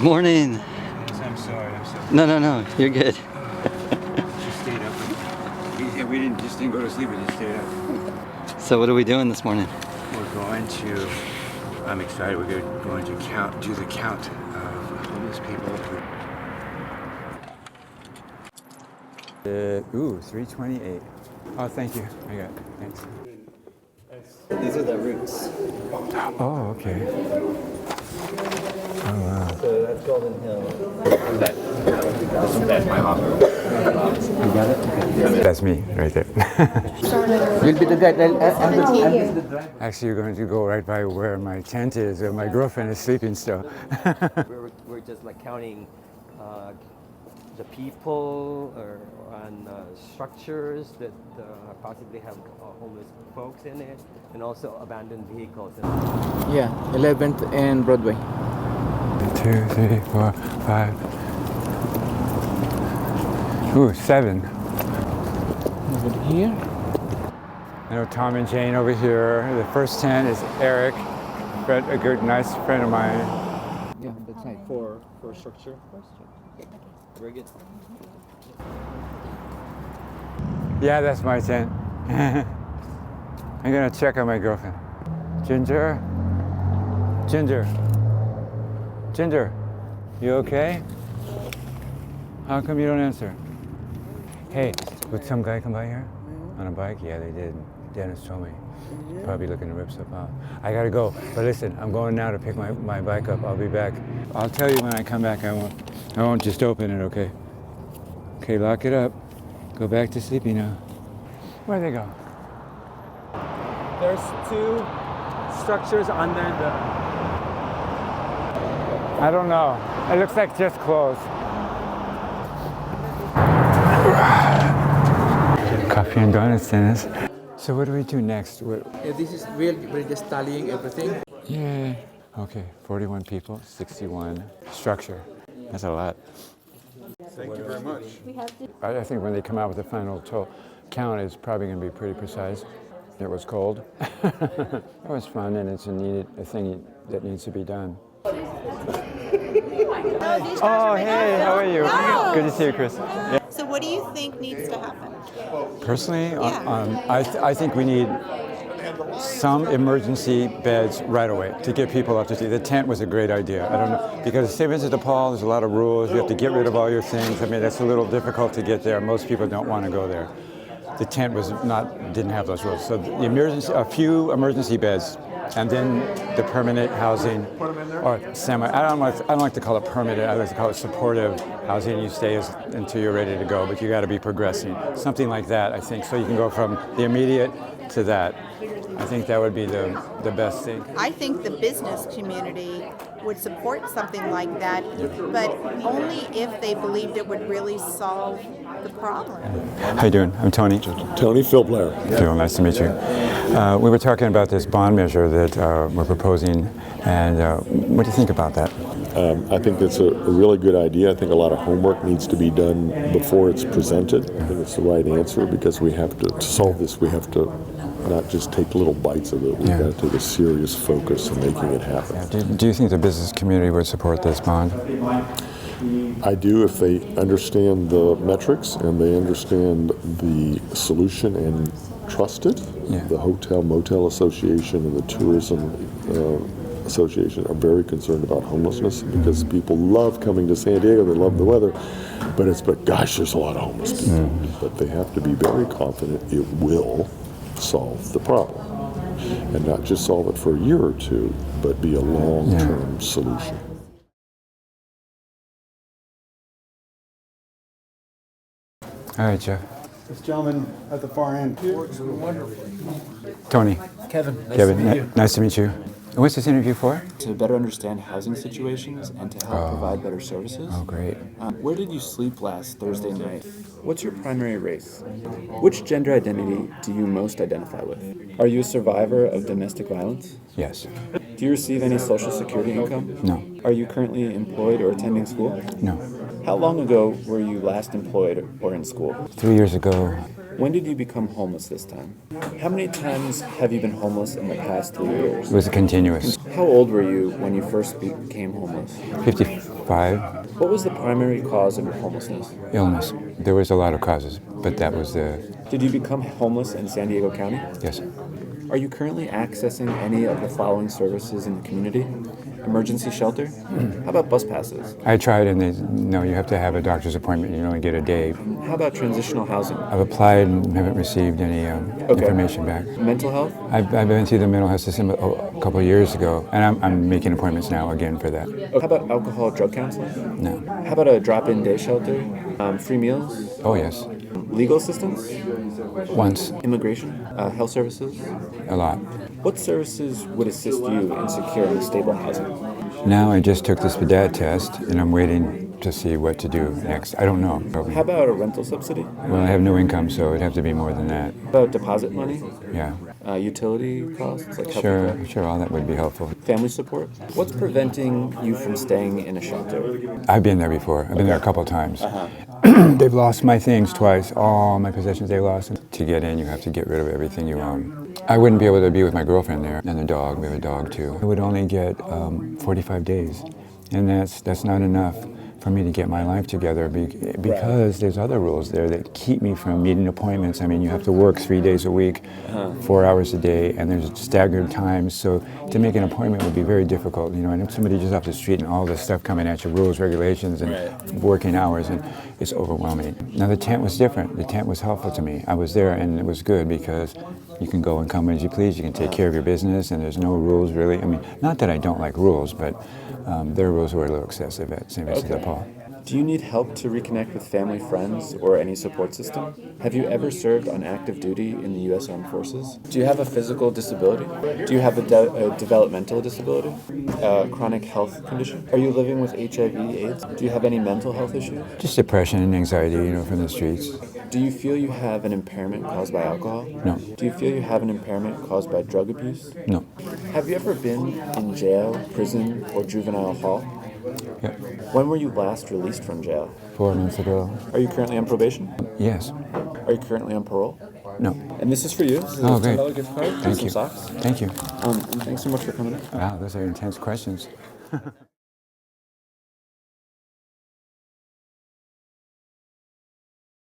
Morning. I'm sorry. No. You're good. She stayed up. We didn't go to sleep. We just stayed up. So what are we doing this morning? We're going to. I'm excited. We're going to do the count of homeless people. 328. Oh, thank you. I got it. Thanks. These are the roots. Oh, okay. Oh, wow. So that's Golden Hill. That's my offer. You got it? Okay. That's me right there. You'll be the guide. Actually, you're going to go right by where my tent is, where my girlfriend is sleeping still. We're just like counting the people or on structures that possibly have homeless folks in it, and also abandoned vehicles. Yeah, 11th and Broadway. 2, 3, 4, 5. Ooh, 7. Over here. I know Tom and Jane over here. The first 10 is Eric, a good, nice friend of mine. Yeah, that's right. For structure. Very good. Yeah, that's my tent. I'm gonna check on my girlfriend. Ginger, you okay? How come you don't answer? Hey, would some guy come by here on a bike? Yeah, they did. Dennis told me. Probably looking to rip stuff off. I gotta go, but listen, I'm going now to pick my bike up. I'll be back. I'll tell you when I come back. I won't just open it, okay? Okay, lock it up. Go back to sleeping now. Where'd they go? There's 2 structures under the... I don't know. It looks like just closed. Coffee and donuts, Dennis. So what do we do next? Yeah, this is we're just tallying everything. Yay. Okay, 41 people, 61. Structure. That's a lot. Thank you very much. I think when they come out with the final count, it's probably going to be pretty precise. It was cold. It was fun, and it's a thing that needs to be done. Oh, hey, how are you? No. Good to see you, Kris. Yeah. So what do you think needs to happen? Personally, I think we need some emergency beds right away to get people up to see. The tent was a great idea. I don't know, because St. Vincent de Paul, there's a lot of rules. You have to get rid of all your things. I mean, that's a little difficult to get there. Most people don't want to go there. The tent didn't have those rules. So a few emergency beds, and then the permanent housing, or semi. I don't like to call it permanent. I like to call it supportive housing. You stay until you're ready to go, but you got to be progressing. Something like that, I think, so you can go from the immediate to that. I think that would be the best thing. I think the business community would support something like that, but only if they believed it would really solve the problem. How you doing? I'm Tony. Tony, Phil Blair. Phil, nice to meet you. We were talking about this bond measure that we're proposing, and what do you think about that? I think that's a really good idea. I think a lot of homework needs to be done before it's presented. I think it's the right answer, because we have to solve this, we have to not just take little bites of it. We've got to take a serious focus on making it happen. Yeah. Do you think the business community would support this bond? I do, if they understand the metrics and they understand the solution and trust it. Yeah. The Hotel Motel Association and the Tourism Association are very concerned about homelessness, because people love coming to San Diego, they love the weather, but gosh, there's a lot of homeless people. But they have to be very confident it will solve the problem, and not just solve it for a year or two, but be a long-term solution. All right, Jeff. This gentleman at the far end. Tony. Kevin. Nice to meet you. And what's this interview for? To better understand housing situations and to help provide better services. Oh, great. Where did you sleep last Thursday night? What's your primary race? Which gender identity do you most identify with? Are you a survivor of domestic violence? Yes. Do you receive any Social Security income? No. Are you currently employed or attending school? No. How long ago were you last employed or in school? 3 years ago. When did you become homeless this time? How many times have you been homeless in the past 3 years? It was continuous. How old were you when you first became homeless? 5. What was the primary cause of your homelessness? Illness. There was a lot of causes, but that was the, Did you become homeless in San Diego County? yes. Are you currently accessing any of the following services in the community? Emergency shelter? How about bus passes? I tried and they, no, you have to have a doctor's appointment. You only get a day. How about transitional housing? I've applied and haven't received any information back. Mental health? I've been through the mental health system a couple of years ago, and I'm making appointments now again for that. How about alcohol, drug counseling? No. How about a drop-in day shelter? Free meals? Oh, yes. Legal assistance? Once. Immigration? Health services? A lot. What services would assist you in securing stable housing? Now I just took the SPDAT test, and I'm waiting to see what to do next. I don't know. How about a rental subsidy? Well, I have no income, so it'd have to be more than that. How about deposit money? Yeah. Utility costs? Like health care? Sure, all that would be helpful. Family support? What's preventing you from staying in a shelter? I've been there before. I've been there a couple of times. They've lost my things twice. All my possessions they lost. To get in, you have to get rid of everything you own. I wouldn't be able to be with my girlfriend there, and the dog. We have a dog too. I would only get 45 days, and that's not enough for me to get my life together because there's other rules there that keep me from meeting appointments. I mean, you have to work 3 days a week, 4 hours a day, and there's staggered times. So to make an appointment would be very difficult. You know, and if somebody just off the street and all this stuff coming at you, rules, regulations, and working hours, and it's overwhelming. Now the tent was different. The tent was helpful to me. I was there, and it was good because you can go and come as you please. You can take care of your business, and there's no rules really. I mean, not that I don't like rules, but their rules were a little excessive at St. Vincent de Paul. Do you need help to reconnect with family, friends, or any support system? Have you ever served on active duty in the U.S. Armed Forces? Do you have a physical disability? Do you have a developmental disability? A chronic health condition? Are you living with HIV/AIDS? Do you have any mental health issues? Just depression and anxiety, you know, from the streets. Do you feel you have an impairment caused by alcohol? No. Do you feel you have an impairment caused by drug abuse? No. Have you ever been in jail, prison, or juvenile hall? Yeah. When were you last released from jail? 4 months ago. Are you currently on probation? Yes. Are you currently on parole? No. And this is for you. This is Oh, a great. $10 gift card. Thank some you. socks. Thank you. And thanks so much for coming in. Wow, those are intense questions.